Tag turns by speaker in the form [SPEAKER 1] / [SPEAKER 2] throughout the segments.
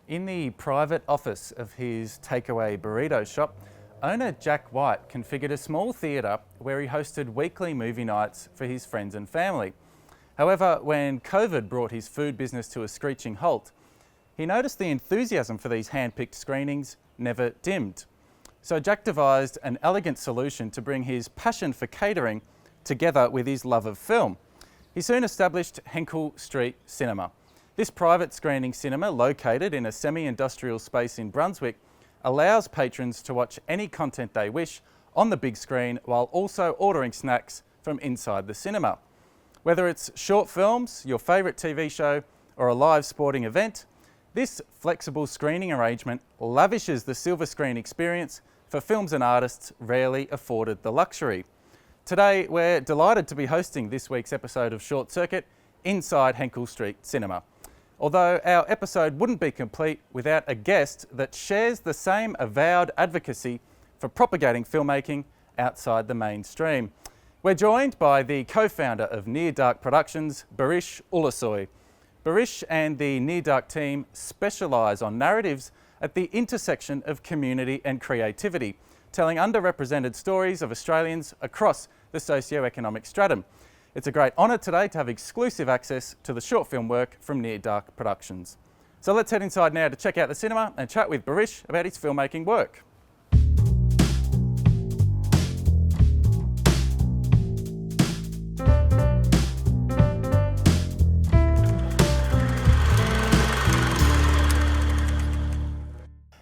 [SPEAKER 1] In the private office of his takeaway burrito shop, owner Jack White configured a small theatre where he hosted weekly movie nights for his friends and family. However, when COVID brought his food business to a screeching halt, he noticed the enthusiasm for these hand-picked screenings never dimmed. So Jack devised an elegant solution to bring his passion for catering together with his love of film. He soon established Henkel Street Cinema. This private screening cinema, located in a semi-industrial space in Brunswick, allows patrons to watch any content they wish on the big screen while also ordering snacks from inside the cinema. Whether it's short films, your favourite TV show, or a live sporting event, this flexible screening arrangement lavishes the silver screen experience for films and artists rarely afforded the luxury. Today, we're delighted to be hosting this week's episode of Short Circuit inside Henkel Street Cinema. Although our episode wouldn't be complete without a guest that shares the same avowed advocacy for propagating filmmaking outside the mainstream. We're joined by the co-founder of Near Dark Productions, Bariş Ulusoy. Bariş and the Near Dark team specialise on narratives at the intersection of community and creativity, telling underrepresented stories of Australians across the socio-economic stratum. It's a great honour today to have exclusive access to the short film work from Near Dark Productions. So let's head inside now to check out the cinema and chat with Bariş about his filmmaking work.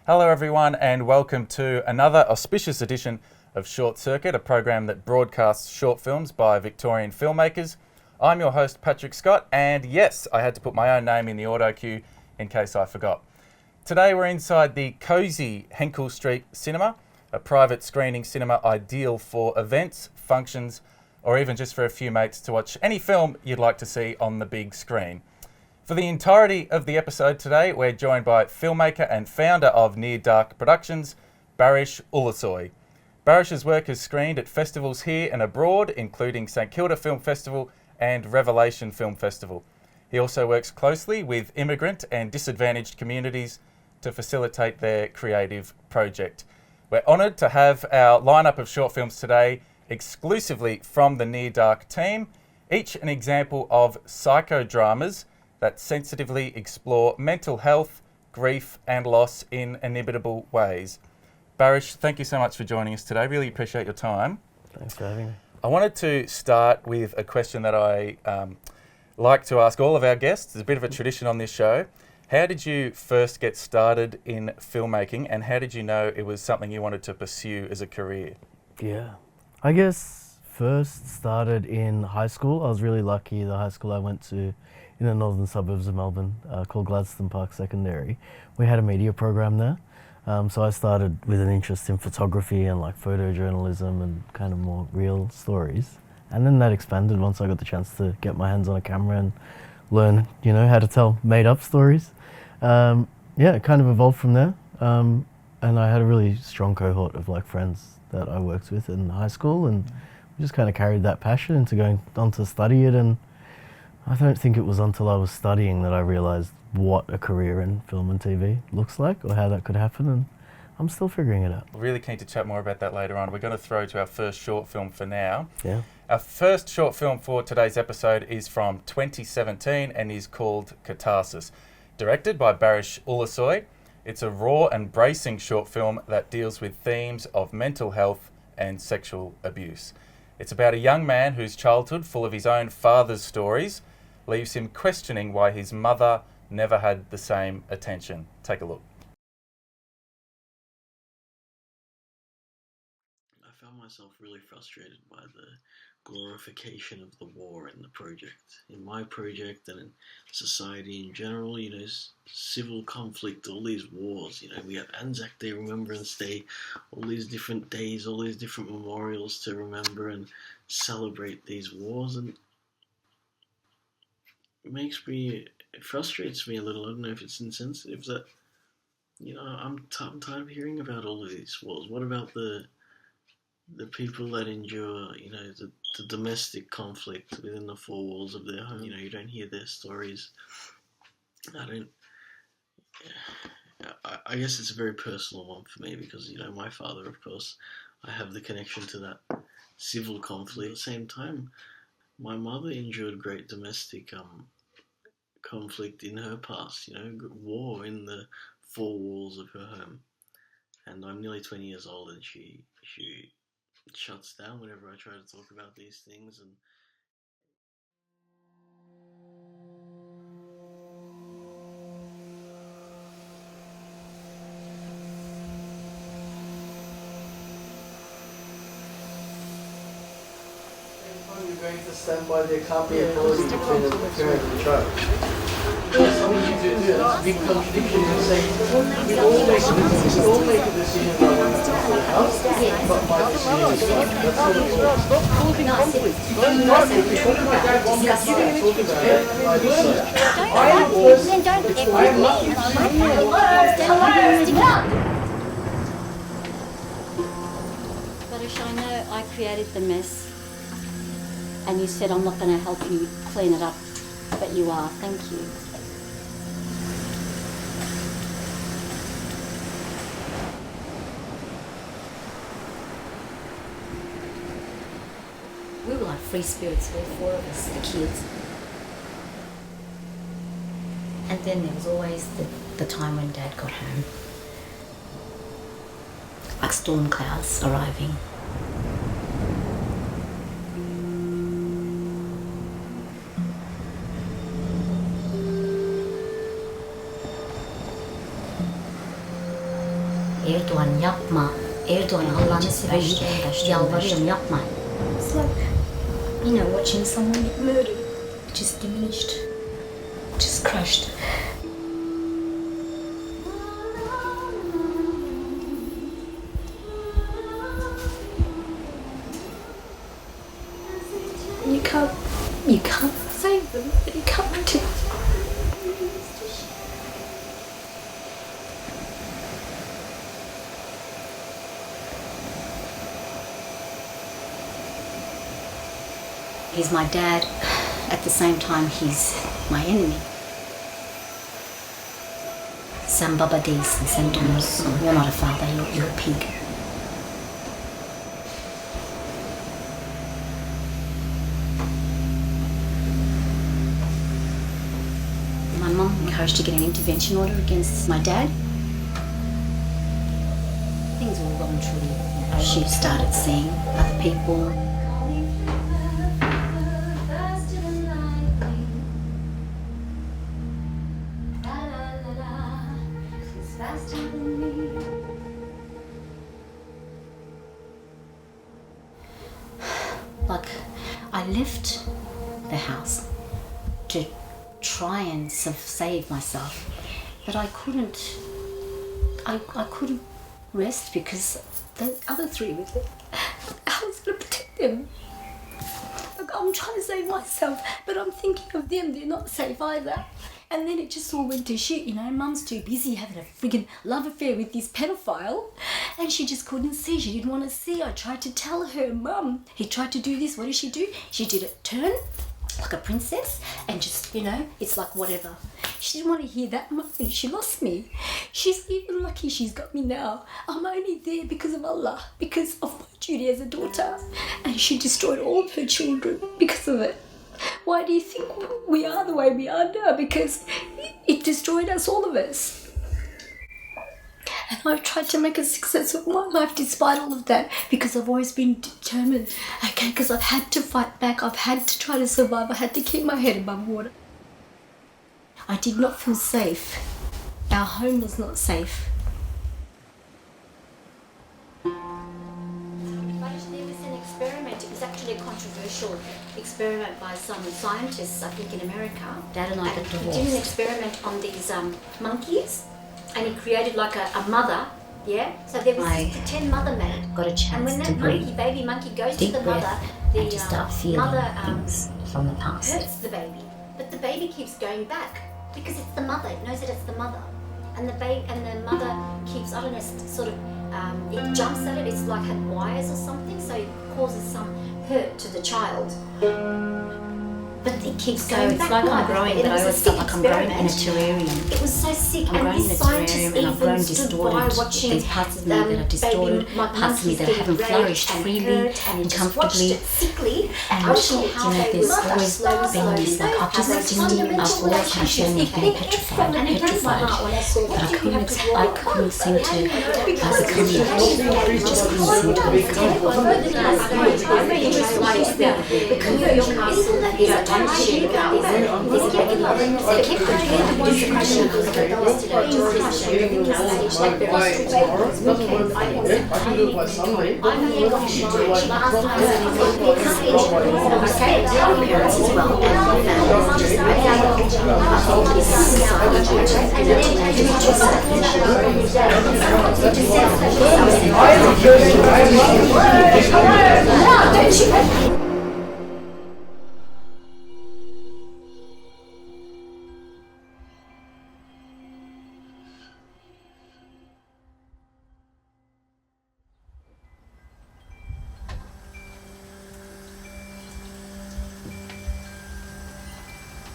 [SPEAKER 1] Hello everyone and welcome to another auspicious edition of Short Circuit, a program that broadcasts short films by Victorian filmmakers. I'm your host Patrick Scott, and yes, I had to put my own name in the auto cue in case I forgot. Today we're inside the cosy Henkel Street Cinema, a private screening cinema ideal for events, functions, or even just for a few mates to watch any film you'd like to see on the big screen. For the entirety of the episode today, we're joined by filmmaker and founder of Near Dark Productions, Bariş Ulusoy. Barish's work is screened at festivals here and abroad, including St Kilda Film Festival and Revelation Film Festival. He also works closely with immigrant and disadvantaged communities to facilitate their creative project. We're honoured to have our lineup of short films today exclusively from the Near Dark team, each an example of psychodramas that sensitively explore mental health, grief and loss in inimitable ways. Bariş, thank you so much for joining us today. Really appreciate your time.
[SPEAKER 2] Thanks for having me.
[SPEAKER 1] I wanted to start with a question that I like to ask all of our guests. It's a bit of a tradition on this show. How did you first get started in filmmaking, and how did you know it was something you wanted to pursue as a career?
[SPEAKER 2] Yeah, I guess first started in high school. I was really lucky. The high school I went to in the northern suburbs of Melbourne, called Gladstone Park Secondary, we had a media program there. So I started with an interest in photography and like photojournalism and kind of more real stories. And then that expanded once I got the chance to get my hands on a camera and learn, how to tell made-up stories. It kind of evolved from there. And I had a really strong cohort of like friends that I worked with in high school, and we just kind of carried that passion into going on to study it. And I don't think it was until I was studying that I realised what a career in film and TV looks like, or how that could happen, and I'm still figuring it out.
[SPEAKER 1] Really keen to chat more about that later on. We're going to throw to our first short film for now.
[SPEAKER 2] Yeah.
[SPEAKER 1] Our first short film for today's episode is from 2017 and is called Katarsis. Directed by Bariş Ulusoy, it's a raw and bracing short film that deals with themes of mental health and sexual abuse. It's about a young man whose childhood, full of his own father's stories, leaves him questioning why his mother never had the same attention. Take a look.
[SPEAKER 3] I found myself really frustrated by the glorification of the war in the project. In my project and in society in general, civil conflict, all these wars, we have Anzac Day, Remembrance Day, all these different days, all these different memorials to remember and celebrate these wars, and it frustrates me a little. I don't know if it's insensitive that, I'm tired of hearing about all of these wars. What about the people that endure, the domestic conflict within the four walls of their home? You don't hear their stories. I guess it's a very personal one for me because, my father, of course, I have the connection to that civil conflict. At the same time, my mother endured great domestic conflict in her past, war in the four walls of her home. And I'm nearly 20 years old, and she shuts down whenever I try to talk about these things. And
[SPEAKER 2] you're going to stand by there can't be equality between the parent and the child. That's something you do. That's a big contradiction. You say we all make a decision about when to come to the house, but my decision is fine. That's not at all. Stop causing conflict. Because my dad wants me to talk about it, I decide. I am not.
[SPEAKER 4] Barish, I know I created the mess. And you said I'm not going to help you clean it up, but you are. Thank you. We were like free spirits, all four of us, the kids. And then there was always the time when Dad got home. Like storm clouds arriving. Erdoğan yapma. Erdoğan Allah'ını seversen yalvarıyorum yapma. It's like, watching someone get murdered. Just diminished. Just crushed. You can't save them, but you can't protect them. He's my dad, at the same time he's my enemy. Sen baba değilsin, sen domuzsun. You're not a father, you're a pig. My mum encouraged to get an intervention order against my dad. Things were wrong, truly. She started seeing other people. Like, I left the house to try and save myself, but I couldn't rest because the other three were there. I was going to protect them. Like, I'm trying to save myself, but I'm thinking of them. They're not safe either. And then it just all went to shit, Mum's too busy having a friggin' love affair with this pedophile. And she just couldn't see. She didn't want to see. I tried to tell her, Mum, he tried to do this. What did she do? She did a turn like a princess and just, it's like whatever. She didn't want to hear that much. She lost me. She's even lucky she's got me now. I'm only there because of Allah, because of my duty as a daughter. And she destroyed all of her children because of it. Why do you think we are the way we are now? Because it destroyed us, all of us. And I've tried to make a success of my life despite all of that because I've always been determined, okay, because I've had to fight back, I've had to try to survive, I had to keep my head above water. I did not feel safe. Our home was not safe. There was an experiment, it was actually a controversial experiment by some scientists, I think in America. Dad and I got divorced. He did an experiment on these monkeys. And he created like a mother, yeah? So there was 10 mother men.
[SPEAKER 5] Got a chance
[SPEAKER 4] and when
[SPEAKER 5] to
[SPEAKER 4] that
[SPEAKER 5] breathe.
[SPEAKER 4] baby monkey goes
[SPEAKER 5] Deep
[SPEAKER 4] to the
[SPEAKER 5] breath
[SPEAKER 4] mother,
[SPEAKER 5] and to start feeling
[SPEAKER 4] mother
[SPEAKER 5] things from the past.
[SPEAKER 4] hurts the baby. But the baby keeps going back because it's the mother. It knows that it's the mother. And the mother keeps, I don't know, sort of, it jumps at it. It's like had wires or something, so it causes some hurt to the child.
[SPEAKER 5] But it keeps
[SPEAKER 4] So
[SPEAKER 5] going.
[SPEAKER 4] it's
[SPEAKER 5] It's
[SPEAKER 4] like
[SPEAKER 5] like
[SPEAKER 4] I'm
[SPEAKER 5] I'm growing,
[SPEAKER 4] growing,
[SPEAKER 5] but I
[SPEAKER 4] but it was a
[SPEAKER 5] always
[SPEAKER 4] sick
[SPEAKER 5] felt like I'm growing in a
[SPEAKER 4] experiment.
[SPEAKER 5] terrarium.
[SPEAKER 4] It was so sick,
[SPEAKER 5] I'm
[SPEAKER 4] and
[SPEAKER 5] growing in
[SPEAKER 4] this
[SPEAKER 5] a
[SPEAKER 4] scientist
[SPEAKER 5] terrarium and I've
[SPEAKER 4] even
[SPEAKER 5] grown
[SPEAKER 4] stood
[SPEAKER 5] distorted.
[SPEAKER 4] by watching
[SPEAKER 5] There's parts of me that are distorted,
[SPEAKER 4] baby, my
[SPEAKER 5] parts of me that haven't flourished freely and comfortably.
[SPEAKER 4] Sickly,
[SPEAKER 5] And there's always been this, like, I've just seen, I've always kind of shown me being petrified,
[SPEAKER 4] and it broke my
[SPEAKER 5] petrified.
[SPEAKER 4] heart when I saw
[SPEAKER 5] But I
[SPEAKER 4] what do you have to
[SPEAKER 5] couldn't seem to become it. Just couldn't seem to become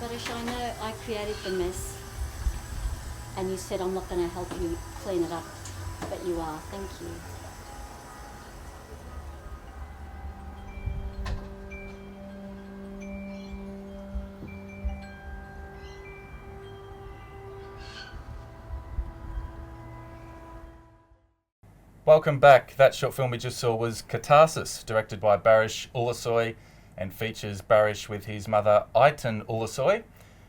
[SPEAKER 6] Barish, I know I created the mess, and you said I'm not going to help you clean it up, but you are. Thank you.
[SPEAKER 1] Welcome back. That short film we just saw was Katarsis, directed by Bariş Ulusoy and features Bariş with his mother Ayten Ulusoy.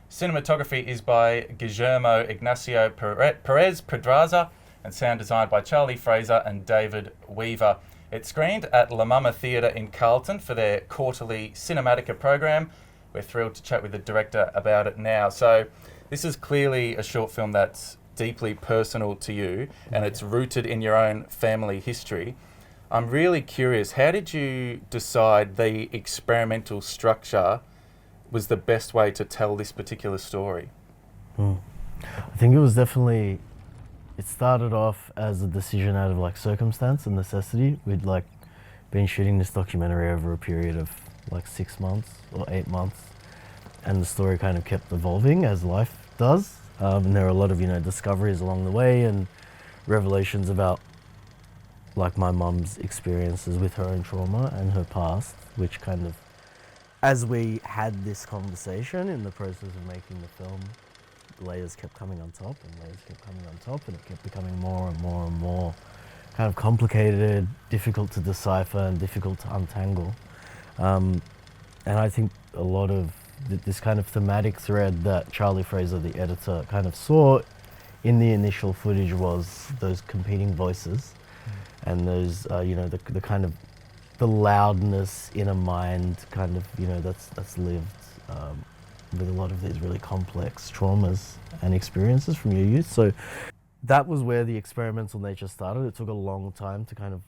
[SPEAKER 1] Cinematography is by Guillermo Ignacio Perez-Pedraza and sound designed by Charlie Fraser and David Weaver. It screened at La Mama Theatre in Carlton for their quarterly Cinematica program. We're thrilled to chat with the director about it now. So this is clearly a short film that's deeply personal to you and it's rooted in your own family history. I'm really curious, how did you decide the experimental structure was the best way to tell this particular story?
[SPEAKER 2] I think it was definitely, it started off as a decision out of like circumstance and necessity. We'd like been shooting this documentary over a period of like 6 months or 8 months, and the story kind of kept evolving as life does. And there are a lot of, discoveries along the way and revelations about like my mum's experiences with her own trauma and her past, which kind of, as we had this conversation in the process of making the film, layers kept coming on top and layers kept coming on top, and it kept becoming more and more and more kind of complicated, difficult to decipher and difficult to untangle. And I think a lot of this kind of thematic thread that Charlie Fraser, the editor, kind of saw in the initial footage was those competing voices and those, the kind of the loudness in a mind kind of, that's lived with a lot of these really complex traumas and experiences from your youth. So that was where the experimental nature started. It took a long time to kind of,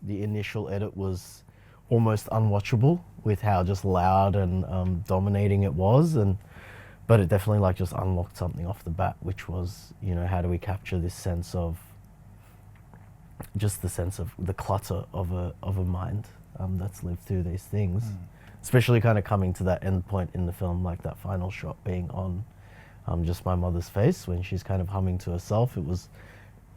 [SPEAKER 2] the initial edit was almost unwatchable with how just loud and dominating it was, but it definitely just unlocked something off the bat, which was, how do we capture this sense of, just the sense of the clutter of a mind that's lived through these things, especially kind of coming to that end point in the film, like that final shot being on just my mother's face when she's kind of humming to herself. It was,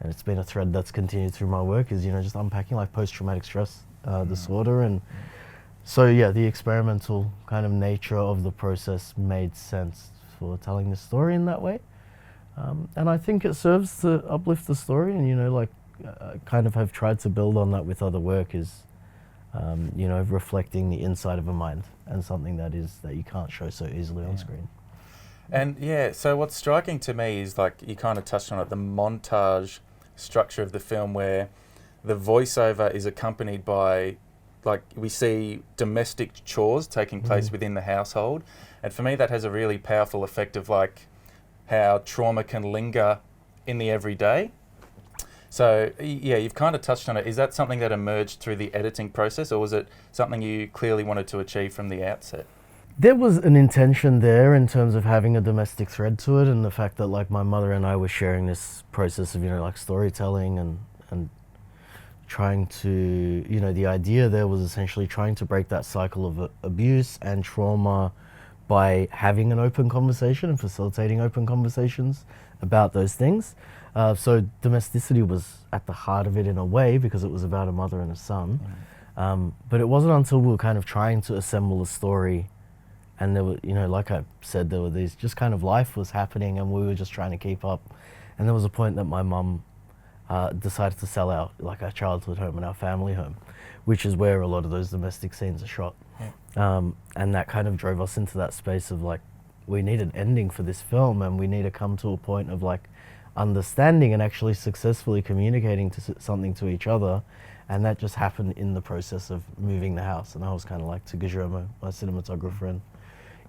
[SPEAKER 2] and it's been a thread that's continued through my work, is just unpacking like post-traumatic stress disorder. And so the experimental kind of nature of the process made sense for telling the story in that way, and I think it serves to uplift the story. And kind of have tried to build on that with other work, is reflecting the inside of a mind and something that you can't show so easily on screen.
[SPEAKER 1] And so what's striking to me is, like you kind of touched on it, the montage structure of the film where the voiceover is accompanied by, like, we see domestic chores taking place within the household. And for me, that has a really powerful effect of like how trauma can linger in the everyday. So you've kind of touched on it. Is that something that emerged through the editing process, or was it something you clearly wanted to achieve from the outset?
[SPEAKER 2] There was an intention there in terms of having a domestic thread to it, and the fact that like my mother and I were sharing this process of, like storytelling and trying to, the idea there was essentially trying to break that cycle of abuse and trauma by having an open conversation and facilitating open conversations about those things. So domesticity was at the heart of it in a way, because it was about a mother and a son. But it wasn't until we were kind of trying to assemble a story, and there were, you know, like I said, there were these, just kind of life was happening and we were just trying to keep up. And there was a point that my mum decided to sell our childhood home and our family home, which is where a lot of those domestic scenes are shot. And that kind of drove us into that space of like, we need an ending for this film, and we need to come to a point of like understanding and actually successfully communicating something to each other. And that just happened in the process of moving the house. And I was kind of like, to Guillermo, my cinematographer, and,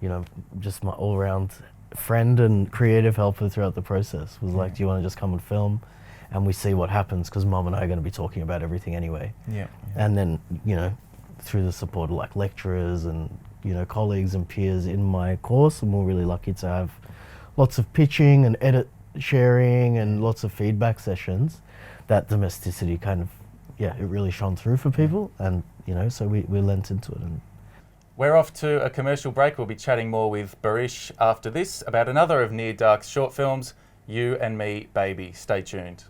[SPEAKER 2] you know, just my all-around friend and creative helper throughout the process, was like, do you want to just come and film? And we see what happens, because Mum and I are going to be talking about everything anyway. And then, you know, through the support of like lecturers and, you know, colleagues and peers in my course, and we're really lucky to have lots of pitching and edit sharing and lots of feedback sessions. That domesticity kind of, it really shone through for people, and, you know, so we lent into it. And
[SPEAKER 1] we're off to a commercial break. We'll be chatting more with Barish after this about another of Near Dark's short films, You and Me, Baby. Stay tuned.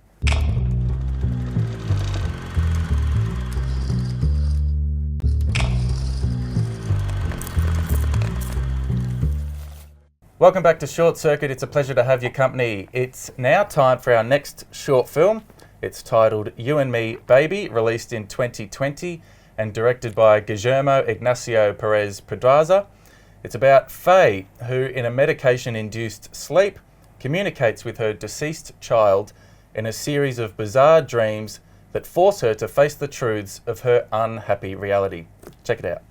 [SPEAKER 1] Welcome back to Short Circuit. It's a pleasure to have your company. It's now time for our next short film. It's titled You and Me, Baby, released in 2020 and directed by Guillermo Ignacio Perez-Pedraza. It's about Faye, who in a medication-induced sleep communicates with her deceased child in a series of bizarre dreams that force her to face the truths of her unhappy reality. Check it out.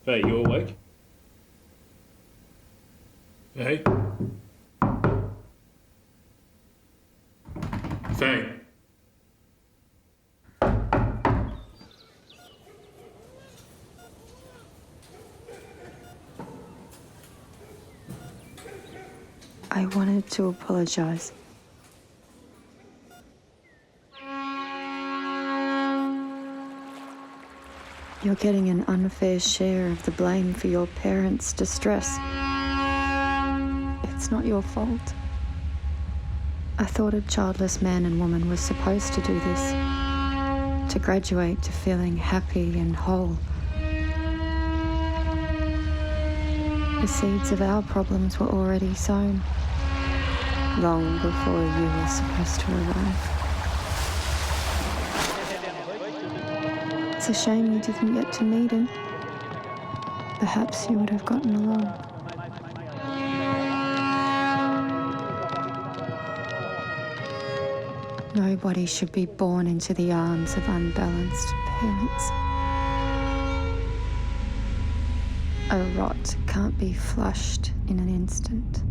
[SPEAKER 7] Hey, you awake? Hey? Faye?
[SPEAKER 8] I wanted to apologize. You're getting an unfair share of the blame for your parents' distress. It's not your fault. I thought a childless man and woman was supposed to do this, to graduate to feeling happy and whole. The seeds of our problems were already sown, long before you were supposed to arrive. It's a shame you didn't get to meet him. Perhaps you would have gotten along. Nobody should be born into the arms of unbalanced parents. A rot can't be flushed in an instant.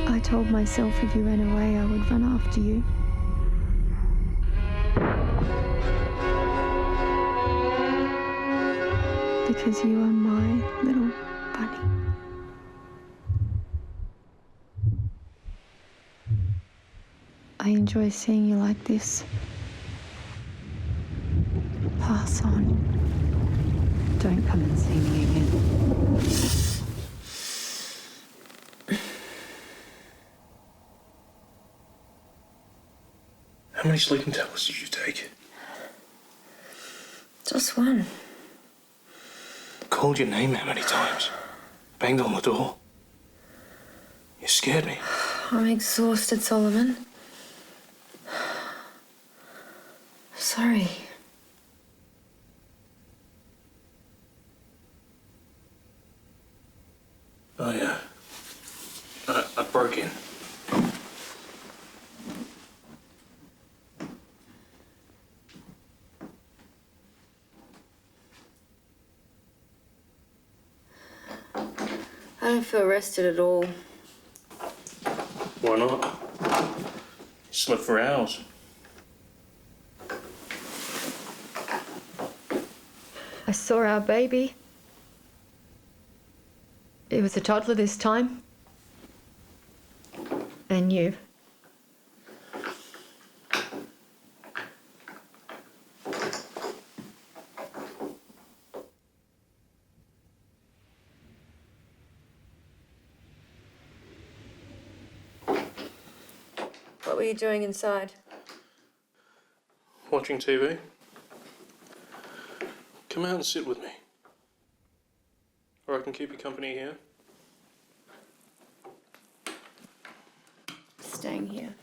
[SPEAKER 8] I told myself if you ran away, I would run after you. Because you are my little bunny. I enjoy seeing you like this. Pass on. Don't come and see me again.
[SPEAKER 7] How many sleeping tablets did you take?
[SPEAKER 8] Just one.
[SPEAKER 7] Called your name how many times? Banged on the door. You scared me.
[SPEAKER 8] I'm exhausted, Solomon. Sorry.
[SPEAKER 7] Oh, yeah. I broke in.
[SPEAKER 8] don't feel rested at all.
[SPEAKER 7] Why not? You slept for hours.
[SPEAKER 8] I saw our baby. It was a toddler this time. And you. What were you doing inside?
[SPEAKER 7] Watching TV. Come out and sit with me. Or I can keep you company here.
[SPEAKER 8] Staying here.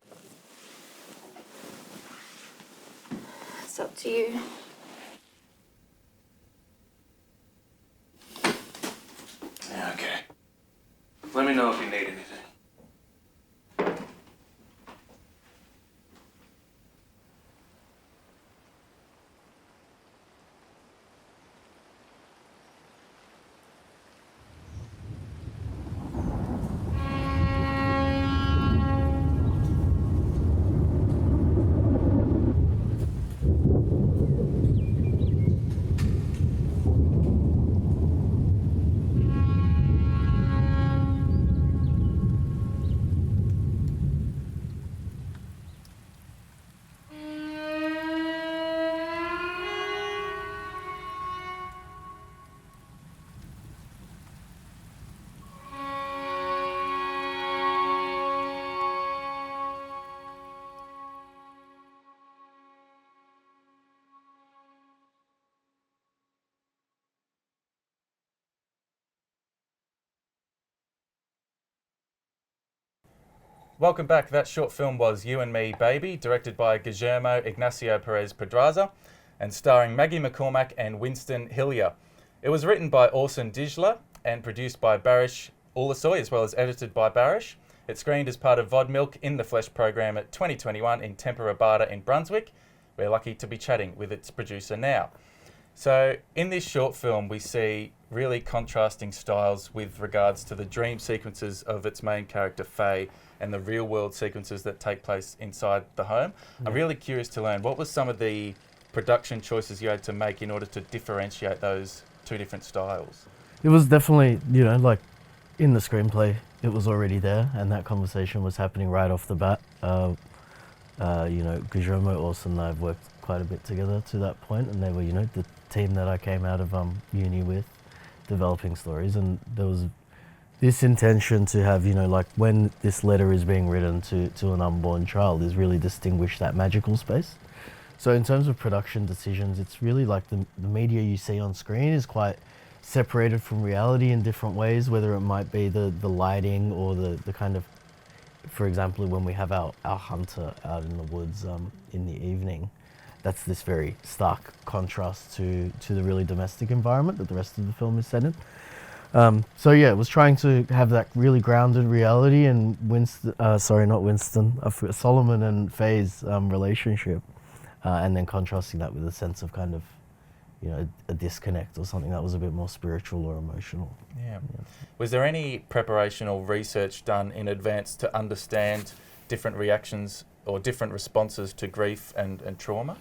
[SPEAKER 8] It's up to you.
[SPEAKER 7] Yeah, okay. Let me know if you need anything.
[SPEAKER 1] Welcome back. That short film was You and Me, Baby, directed by Guillermo Ignacio Perez-Pedraza and starring Maggie McCormack and Winston Hillier. It was written by Orson Dijler and produced by Barish Ulusoy, as well as edited by Barish. It screened as part of Vod Milk in the Flesh program at 2021 in Tempera Bata in Brunswick. We're lucky to be chatting with its producer now. So in this short film, we see really contrasting styles with regards to the dream sequences of its main character, Faye, and the real world sequences that take place inside the home. I'm really curious to learn, what were some of the production choices you had to make in order to differentiate those two different styles?
[SPEAKER 2] It was definitely, like in the screenplay, it was already there, and that conversation was happening right off the bat. Guillermo, Orson and I have worked quite a bit together to that point, and they were, the team that I came out of uni with, developing stories, and there was this intention to have, when this letter is being written to an unborn child, is really distinguish that magical space. So in terms of production decisions, it's really like the media you see on screen is quite separated from reality in different ways, whether it might be the lighting or the kind of, for example, when we have our hunter out in the woods in the evening, that's this very stark contrast to the really domestic environment that the rest of the film is set in. It was trying to have that really grounded reality and Solomon and Faye's relationship, and then contrasting that with a sense of kind of, a disconnect or something that was a bit more spiritual or emotional.
[SPEAKER 1] Yeah. Was there any preparation or research done in advance to understand different reactions or different responses to grief and trauma?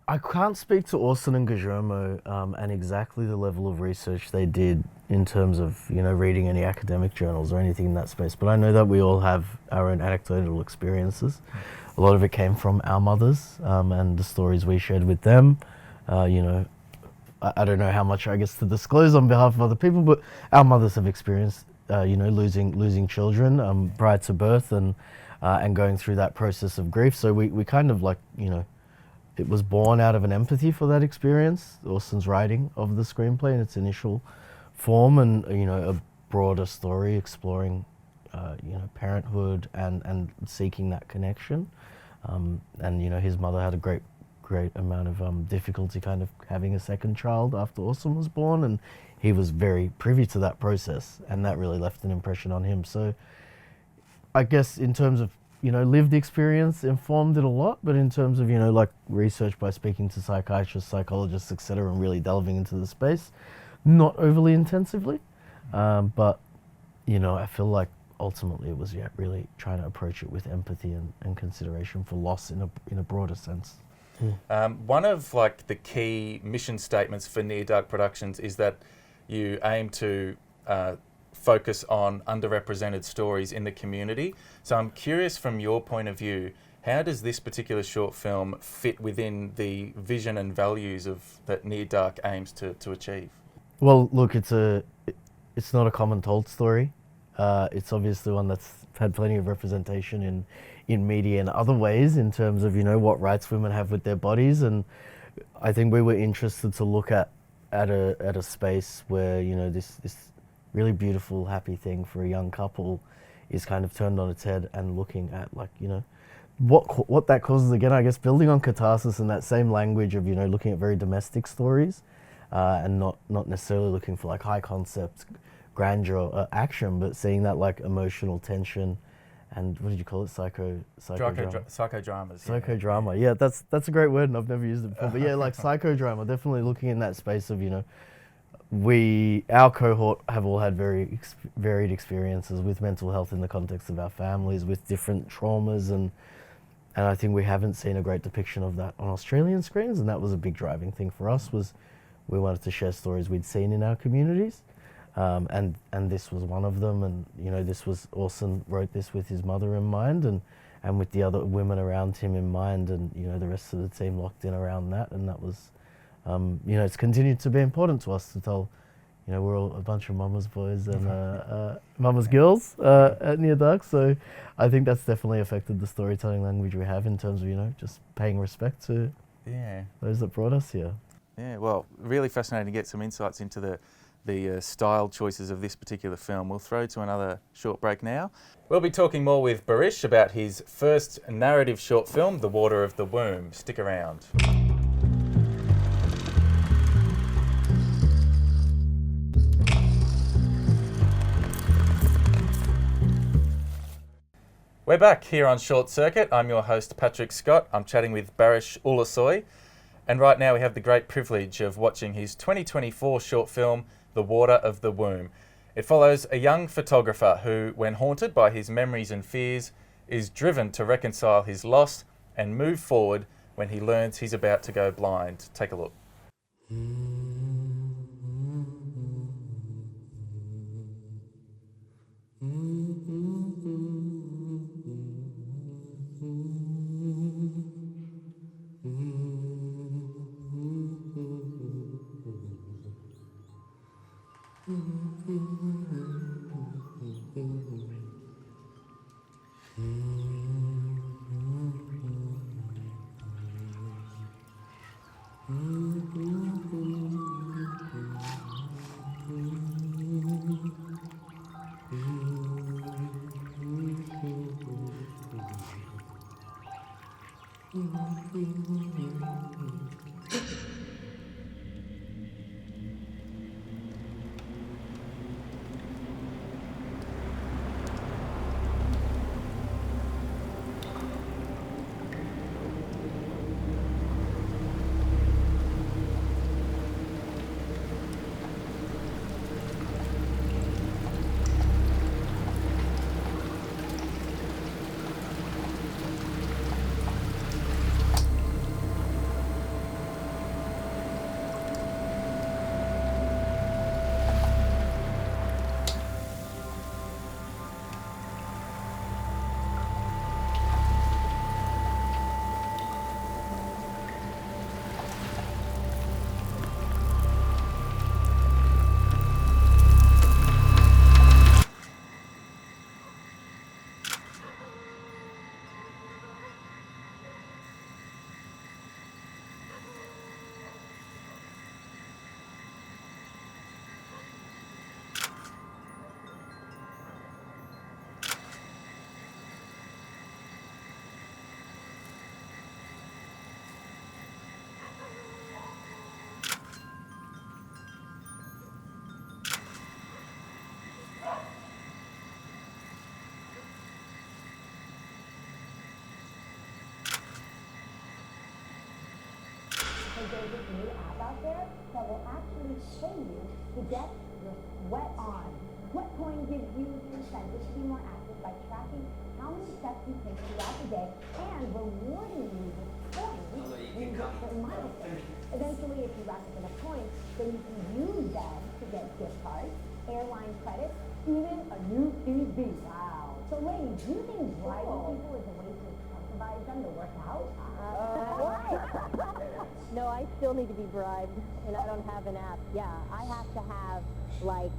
[SPEAKER 2] I can't speak to Orson and Guillermo and exactly the level of research they did in terms of, reading any academic journals or anything in that space, but I know that we all have our own anecdotal experiences. A lot of it came from our mothers and the stories we shared with them. I don't know how much, I guess, to disclose on behalf of other people, but our mothers have experienced, losing children prior to birth and going through that process of grief. So we kind of it was born out of an empathy for that experience, Orson's writing of the screenplay in its initial form, and a broader story exploring parenthood and seeking that connection. His mother had a great amount of difficulty kind of having a second child after Orson was born, and he was very privy to that process, and that really left an impression on him. So I guess in terms of lived experience informed it a lot, but in terms of, research by speaking to psychiatrists, psychologists, etc., and really delving into the space, not overly intensively. But I feel like ultimately it was really trying to approach it with empathy and consideration for loss in a broader sense.
[SPEAKER 1] One of like the key mission statements for Near Dark Productions is that you aim to focus on underrepresented stories in the community. So I'm curious, from your point of view, how does this particular short film fit within the vision and values that Near Dark aims to achieve?
[SPEAKER 2] Well, look, it's not a common told story. It's obviously one that's had plenty of representation in media and other ways in terms of, what rights women have with their bodies. And I think we were interested to look at a space where, this really beautiful, happy thing for a young couple is kind of turned on its head, and looking at what that causes, again, I guess, building on Katarsis and that same language of, looking at very domestic stories and not necessarily looking for high concept, grandeur action, but seeing that emotional tension and what did you call it? Psychodramas. Psychodrama. Yeah, that's a great word, and I've never used it before. But yeah, psychodrama. Definitely looking in that space of our cohort have all had very varied experiences with mental health in the context of our families, with different traumas, and I think we haven't seen a great depiction of that on Australian screens, and that was a big driving thing for us. Was we wanted to share stories we'd seen in our communities. And this was one of them, and this was Orson wrote this with his mother in mind, and with the other women around him in mind, and the rest of the team locked in around that, and that was it's continued to be important to us to tell, we're all a bunch of mama's boys and mama's girls at Near Dark, so I think that's definitely affected the storytelling language we have in terms of just paying respect to those that brought us here.
[SPEAKER 1] Yeah, well, really fascinating to get some insights into the style choices of this particular film. We'll throw to another short break now. We'll be talking more with Barish about his first narrative short film, The Water of the Womb. Stick around. We're back here on Short Circuit. I'm your host, Patrick Scott. I'm chatting with Barish Ulusoy. And right now we have the great privilege of watching his 2024 short film, The Water of the Womb. It follows a young photographer who, when haunted by his memories and fears, is driven to reconcile his loss and move forward when he learns he's about to go blind. Take a look.
[SPEAKER 9] There's this new app out there that will actually show you to get your sweat on. What coin gives you incentive to be more active by tracking how many steps you take throughout the day and rewarding you with points when you hit certain milestones. Eventually, if you rack up enough points, then you can use them to get gift cards, airline credits, even a new TV. Wow. So ladies, do you think bribing people is a way to incentivize them to work out?
[SPEAKER 10] No, I still need to be bribed, and I don't have an app. Yeah, I have to have, like,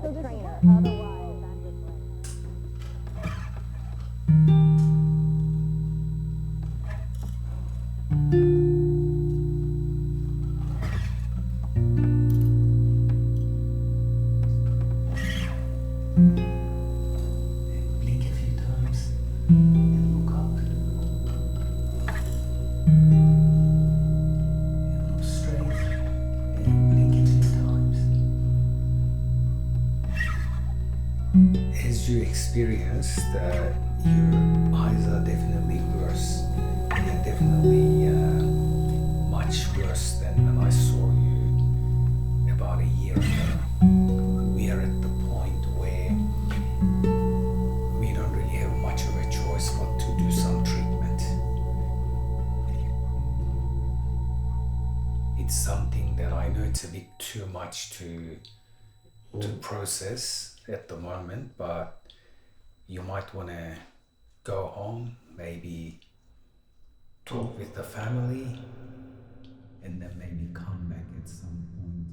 [SPEAKER 10] a trainer. Otherwise, I'm just like...
[SPEAKER 11] Blink a few times and look up. And look straight and blink a few times. As you experienced, your eyes are definitely worse. They're definitely much worse than when I saw you about a year ago. We are at the point where we don't really have much of a choice but to do some treatment. It's something that I know it's a bit too much to process at the moment, but you might want to go home, maybe talk with the family, and then maybe come back at some point.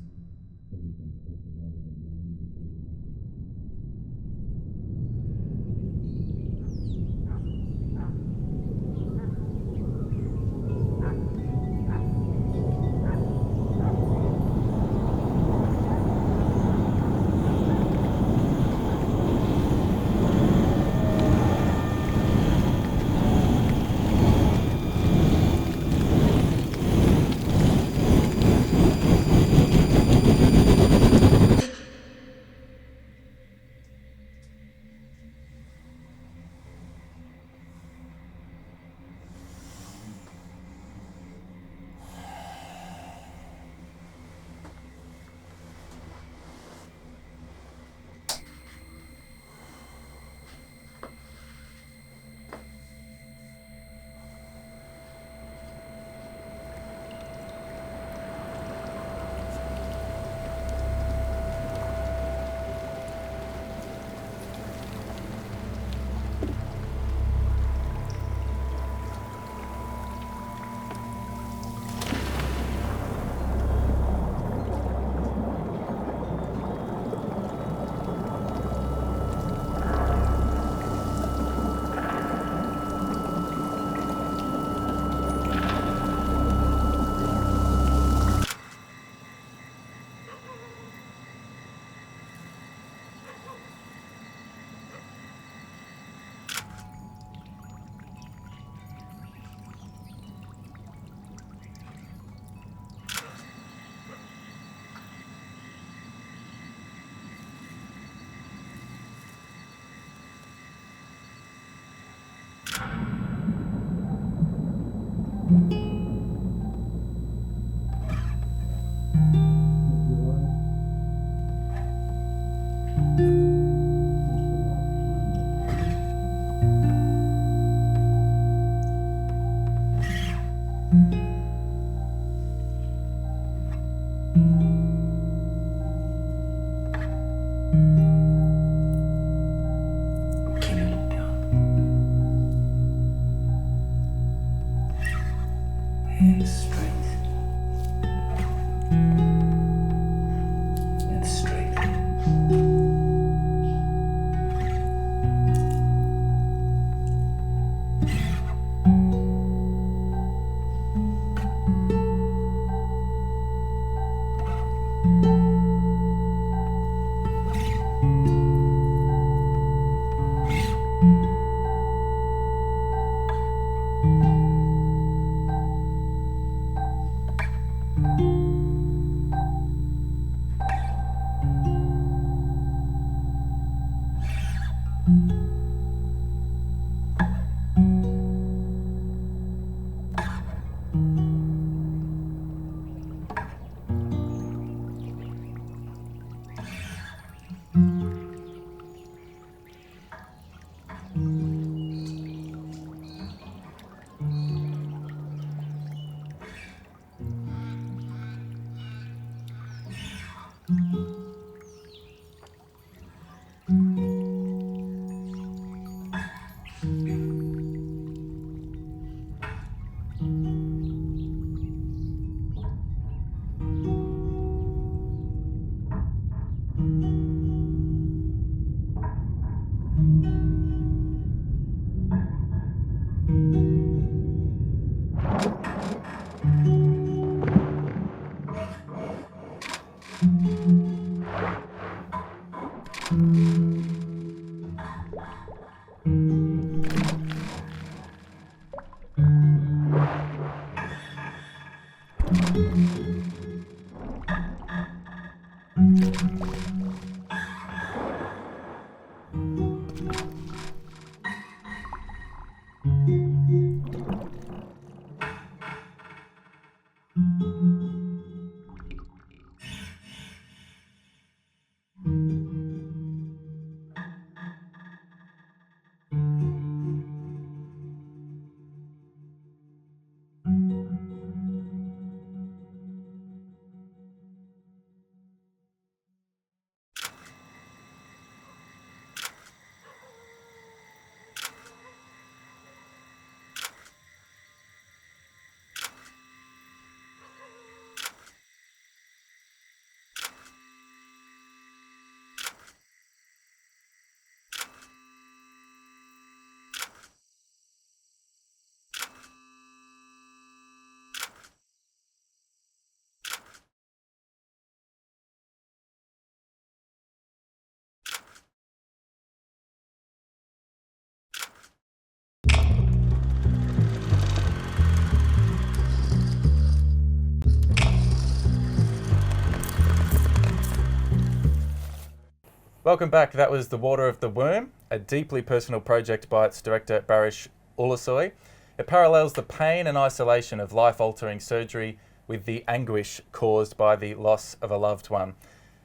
[SPEAKER 1] Welcome back. That was The Water of the Womb, a deeply personal project by its director Bariş Ulusoy. It parallels the pain and isolation of life-altering surgery with the anguish caused by the loss of a loved one.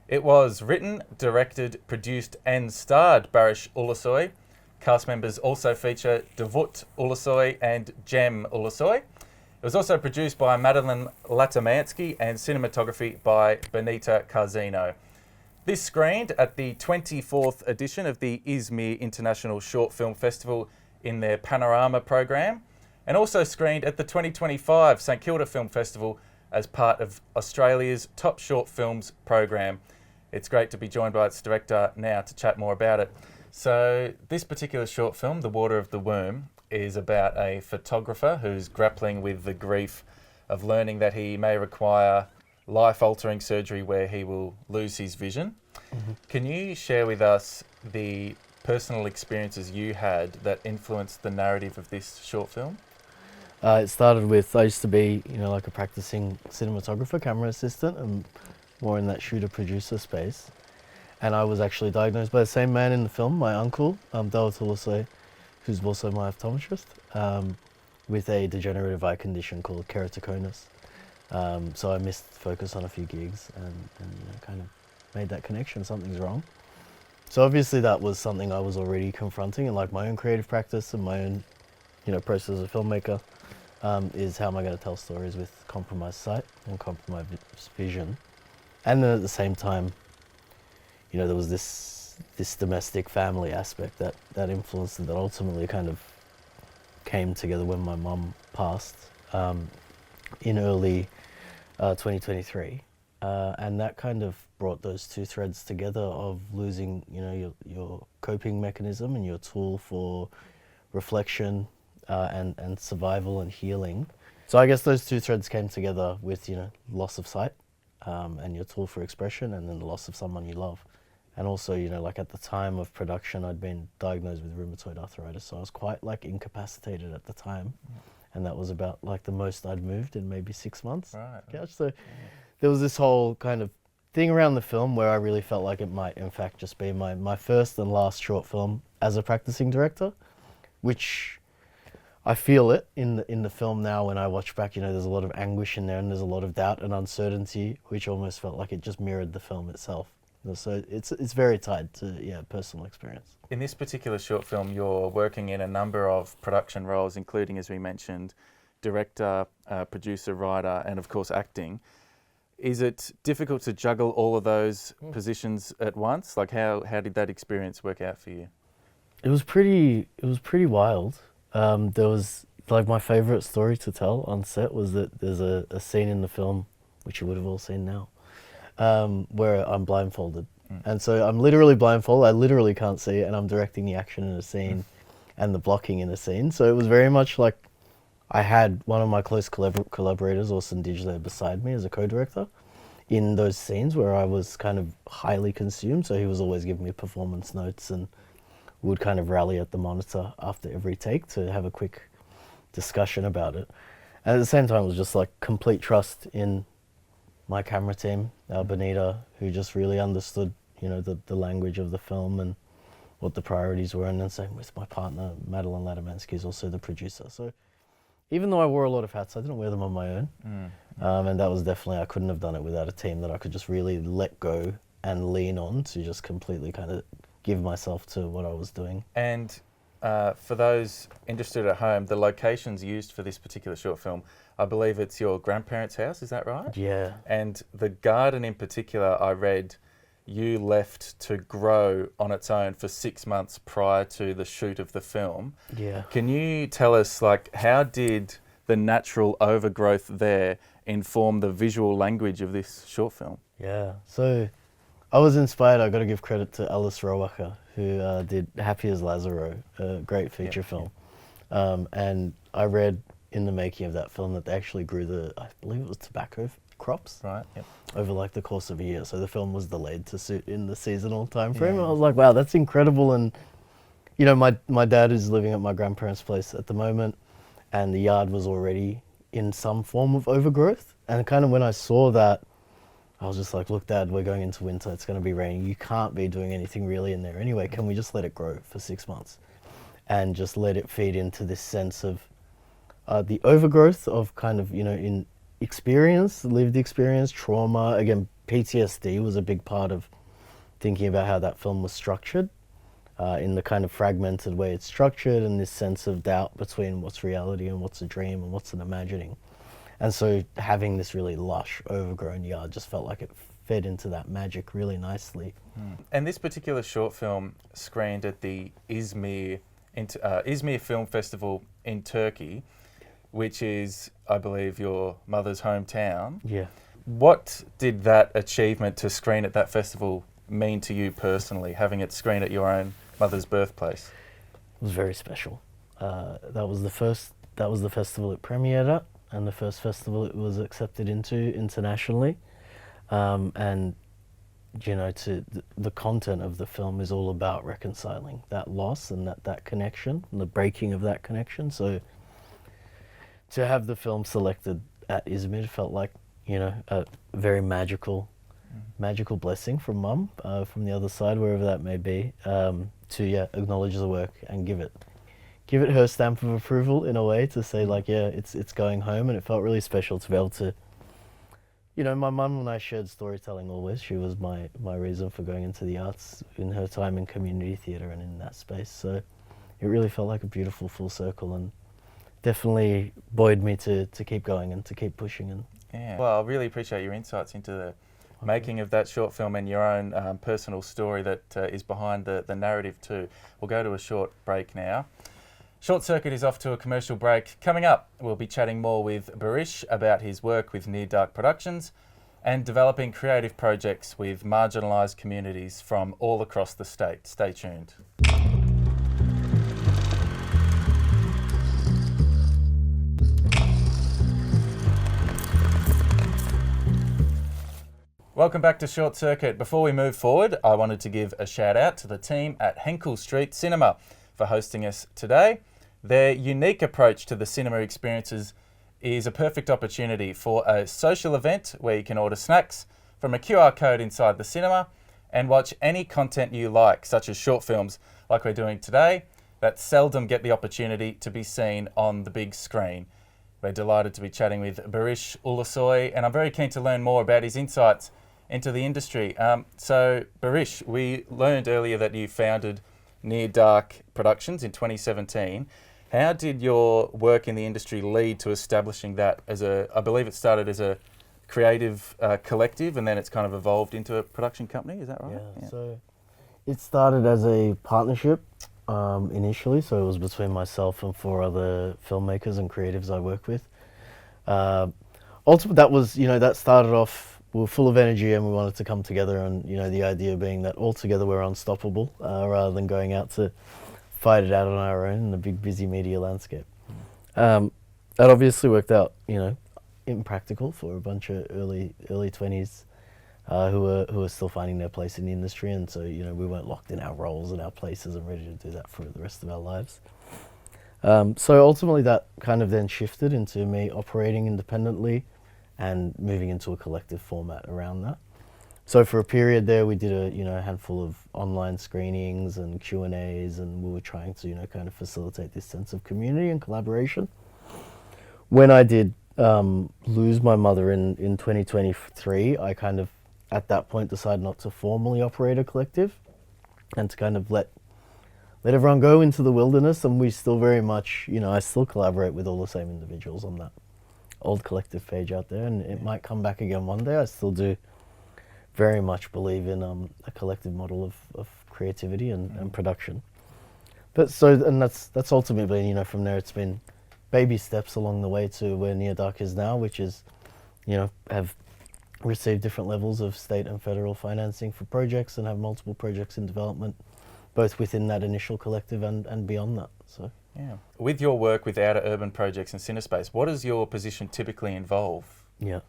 [SPEAKER 1] It was written, directed, produced and starred Bariş Ulusoy. Cast members also feature Davut Ulusoy and Cem Ulusoy. It was also produced by Madeline Latamansky and cinematography by Benita Carzino. This screened at the 24th edition of the Izmir International Short Film Festival in their Panorama program, and also screened at the 2025 St Kilda Film Festival as part of Australia's Top Short Films program. It's great to be joined by its director now to chat more about it. So this particular short film, The Water of the Womb, is about a photographer who's grappling with the grief of learning that he may require life-altering surgery where he will lose his vision. Mm-hmm. Can you share with us the personal experiences you had that influenced the narrative of this short film?
[SPEAKER 2] It started with, I used to be, like a practicing cinematographer, camera assistant, and more in that shooter-producer space. And I was actually diagnosed by the same man in the film, my uncle, Davut Ulusoy, who's also my optometrist, with a degenerative eye condition called keratoconus. So I missed focus on a few gigs and kind of made that connection, something's wrong. So obviously that was something I was already confronting in like my own creative practice and my own, process as a filmmaker, is how am I going to tell stories with compromised sight and compromised vision. And then at the same time, there was this domestic family aspect that influenced it, that ultimately kind of came together when my mum passed in early 2023. And that kind of brought those two threads together of losing, your coping mechanism and your tool for reflection and survival and healing. So I guess those two threads came together with, loss of sight and your tool for expression, and then the loss of someone you love. And also, like at the time of production, I'd been diagnosed with rheumatoid arthritis, so I was quite like incapacitated at the time. And that was about like the most I'd moved in maybe 6 months.
[SPEAKER 1] Right.
[SPEAKER 2] So there was this whole kind of thing around the film where I really felt like it might in fact just be my first and last short film as a practicing director, which I feel it in the film now when I watch back. There's a lot of anguish in there and there's a lot of doubt and uncertainty, which almost felt like it just mirrored the film itself. So it's very tied to personal experience.
[SPEAKER 1] In this particular short film, you're working in a number of production roles, including, as we mentioned, director, producer, writer, and of course acting. Is it difficult to juggle all of those positions at once? Like how did that experience work out for you?
[SPEAKER 2] It was pretty wild. There was like my favorite story to tell on set was that there's a scene in the film, which you would have all seen now, where I'm blindfolded. And so I'm literally blindfolded, I literally can't see it, and I'm directing the action in a scene and the blocking in a scene. So it was very much like I had one of my close collaborators, Orson Dij, there beside me as a co-director in those scenes where I was kind of highly consumed. So he was always giving me performance notes and would kind of rally at the monitor after every take to have a quick discussion about it. And at the same time, it was just like complete trust in my camera team, Benita, who just really understood, the language of the film and what the priorities were. And then same with my partner, Madeline Latamansky, is also the producer. So even though I wore a lot of hats, I didn't wear them on my own. And that was definitely, I couldn't have done it without a team that I could just really let go and lean on to just completely kind of give myself to what I was doing.
[SPEAKER 1] And for those interested at home, the locations used for this particular short film, I believe it's your grandparents' house, is that right?
[SPEAKER 2] Yeah.
[SPEAKER 1] And the garden in particular, I read, you left to grow on its own for 6 months prior to the shoot of the film.
[SPEAKER 2] Yeah.
[SPEAKER 1] Can you tell us, like, how did the natural overgrowth there inform the visual language of this short film?
[SPEAKER 2] Yeah. So I was inspired, I got to give credit to Alice Rowacher, who did Happy as Lazaro, a great feature film. And I read in the making of that film that they actually grew I believe it was tobacco crops over like the course of a year. So the film was delayed to suit in the seasonal time frame. And I was like, wow, that's incredible. And my dad is living at my grandparents' place at the moment, and the yard was already in some form of overgrowth. And kind of when I saw that, I was just like, look, Dad, we're going into winter. It's going to be raining. You can't be doing anything really in there anyway. Can we just let it grow for 6 months and just let it feed into this sense of the overgrowth of kind of, in experience, lived experience, trauma. Again, PTSD was a big part of thinking about how that film was structured, in the kind of fragmented way it's structured, and this sense of doubt between what's reality and what's a dream and what's an imagining. And so having this really lush, overgrown yard just felt like it fed into that magic really nicely.
[SPEAKER 1] And this particular short film screened at the Izmir Film Festival in Turkey, which is, I believe, your mother's hometown.
[SPEAKER 2] Yeah.
[SPEAKER 1] What did that achievement to screen at that festival mean to you personally, having it screen at your own mother's birthplace?
[SPEAKER 2] It was very special. That was the festival it premiered at, and the first festival it was accepted into internationally. And the content of the film is all about reconciling that loss and that connection and the breaking of that connection. So to have the film selected at Izmir felt like, a very magical blessing from Mum, from the other side, wherever that may be, to acknowledge the work and give it her stamp of approval in a way, to say like, it's going home. And it felt really special to be able to, my mum and I shared storytelling always. She was my reason for going into the arts in her time in community theatre and in that space. So it really felt like a beautiful full circle, and definitely buoyed me to keep going and to keep pushing. And
[SPEAKER 1] well, I really appreciate your insights into the making of that short film and your own personal story that is behind the narrative too. We'll go to a short break now. Short Circuit is off to a commercial break. Coming up, we'll be chatting more with Barish about his work with Near Dark Productions and developing creative projects with marginalised communities from all across the state. Stay tuned. Welcome back to Short Circuit. Before we move forward, I wanted to give a shout out to the team at Henkel Street Cinema for hosting us today. Their unique approach to the cinema experiences is a perfect opportunity for a social event where you can order snacks from a QR code inside the cinema and watch any content you like, such as short films like we're doing today, that seldom get the opportunity to be seen on the big screen. We're delighted to be chatting with Bariş Ulusoy, and I'm very keen to learn more about his insights into the industry. So Bariş, we learned earlier that you founded Near Dark Productions in 2017. How did your work in the industry lead to establishing that I believe it started as a creative collective, and then it's kind of evolved into a production company, is that right?
[SPEAKER 2] Yeah. So it started as a partnership initially, so it was between myself and 4 other filmmakers and creatives I work with. Ultimately, that was, that started off, we were full of energy and we wanted to come together, and, the idea being that all together we're unstoppable, rather than going out to fight it out on our own in the big busy media landscape. That obviously worked out, impractical for a bunch of early 20s who were still finding their place in the industry, and so we weren't locked in our roles and our places and ready to do that for the rest of our lives. So ultimately that kind of then shifted into me operating independently and moving into a collective format around that. So for a period there, we did a handful of online screenings and Q&As, and we were trying to kind of facilitate this sense of community and collaboration. When I did lose my mother in 2023, I kind of at that point decided not to formally operate a collective and to kind of let everyone go into the wilderness. And we still very much, I still collaborate with all the same individuals on that old collective page out there, and it might come back again one day. I still do very much believe in a collective model of creativity and production. But that's ultimately, from there it's been baby steps along the way to where Near Dark is now, which is, have received different levels of state and federal financing for projects and have multiple projects in development, both within that initial collective and beyond that. So
[SPEAKER 1] yeah. With your work with outer urban projects and Cinespace, what does your position typically involve?
[SPEAKER 2] Yeah.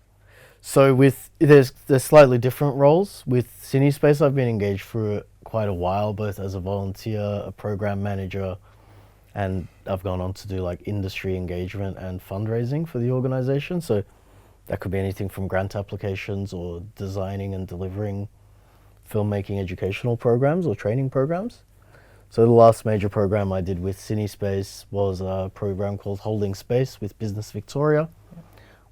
[SPEAKER 2] So there's slightly different roles. With Cinespace, I've been engaged for quite a while, both as a volunteer, a program manager, and I've gone on to do like industry engagement and fundraising for the organization. So That could be anything from grant applications or designing and delivering filmmaking educational programs or training programs. So the last major program I did with CineSpace was a program called Holding Space with Business Victoria,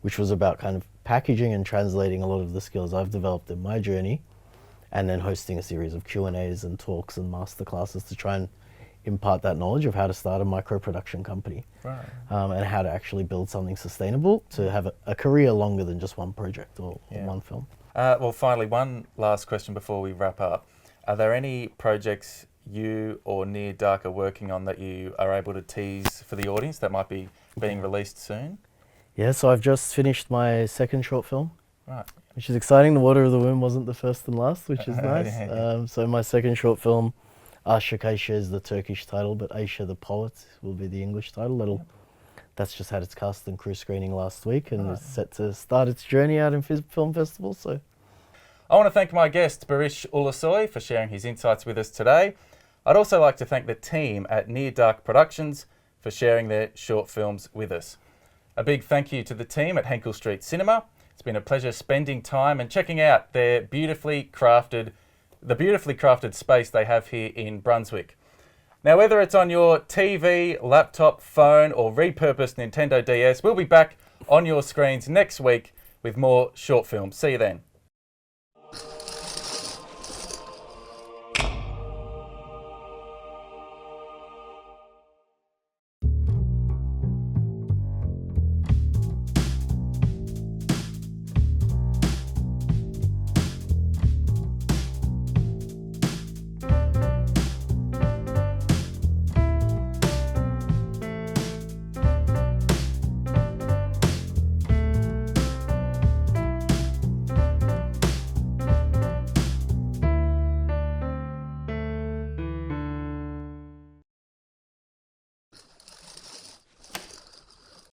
[SPEAKER 2] which was about kind of packaging and translating a lot of the skills I've developed in my journey, and then hosting a series of Q&As and talks and masterclasses to try and impart that knowledge of how to start a micro-production company.
[SPEAKER 1] Right.
[SPEAKER 2] And how to actually build something sustainable to have a career longer than just one project or one film.
[SPEAKER 1] Well, finally, one last question before we wrap up. Are there any projects you or Near Dark are working on that you are able to tease for the audience that might be being released soon?
[SPEAKER 2] Yeah, so I've just finished my second short film,
[SPEAKER 1] Right.
[SPEAKER 2] which is exciting. The Water of the Womb wasn't the first and last, which is nice.
[SPEAKER 1] Yeah.
[SPEAKER 2] So my second short film, Aşık Ayşe is the Turkish title, but Ayşe the Poet will be the English title. That's just had its cast and crew screening last week, and it's set to start its journey out in film festivals. So,
[SPEAKER 1] I want to thank my guest, Bariş Ulusoy, for sharing his insights with us today. I'd also like to thank the team at Near Dark Productions for sharing their short films with us. A big thank you to the team at Henkel Street Cinema. It's been a pleasure spending time and checking out the beautifully crafted space they have here in Brunswick. Now, whether it's on your TV, laptop, phone, or repurposed Nintendo DS, we'll be back on your screens next week with more short films. See you then.